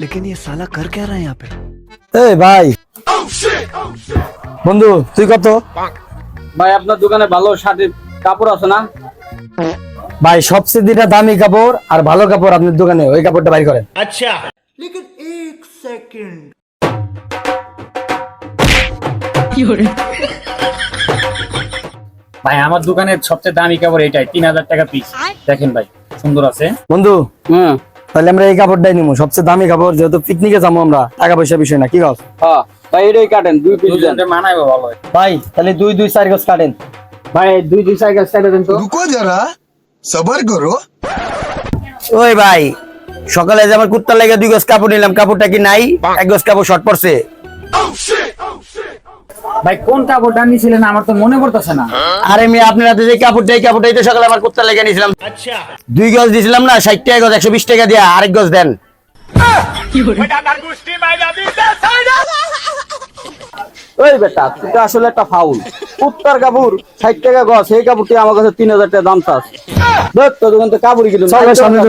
लेकिन ये साला कर क्या रहा है यहाँ पे? এই ভাই বন্ধু তুই কত ভাই আপনার দোকানে ভালো শার্টের কাপড় আছে না? ভাই সবচেয়ে যেটা দামি কাপড় আর ভালো কাপড় আপনার দোকানে ওই কাপড়টা বাইর করেন। लेकिन एक सेकंड ভাই আমার দোকানের সবচেয়ে দামি কাপড় এটাই 3000 টাকা পিস। দেখেন ভাই সুন্দর আছে। বন্ধু তাহলে আমরা এই কাপড়টাই নিবো, সবচেয়ে দামি কাপড়, যেহেতু পিকনিকে যাবো আমরা, টাকা পয়সা বিষয় না, কি কস? হ্যাঁ ভাই এটাই কাটেন, 2 পিস দেন, মানাইবে ভালো। ভাই তাহলে 2-2-4 গজ কাটেন। ভাই 2 সাইকেল সাইড দেন তো। रुको जरा सबर करो। ওই ভাই সকালে যে আমার কুত্তার লাগে 2 গজ কাপড় নিলাম, কাপড়টা কি নাই? 1 গজ কাপড় শর্ট পড়ছে। ভাই কোন কাপড়টা নিছিলেন আমার তো মনে পড়তেছে না। আরে মেয়ে আপনার হাতে যে কাপড়টাই তো সকালে আমার কুত্তার লাগে নিয়েছিলাম। 2 গজ দিছিলাম না, 60 টাকা গজ, 120 টাকা দিয়া আরেক গজ দেন। ওই বেটা তুই তো আসলে একটা ফাউল। কুত্তার কাপড় 60 টাকা গজ, এই কাপড়টি আমার কাছে 3000 টাকা দাম চাস। দেখ তোর দোকান তো কাপড়ই কিলো। চল সামনে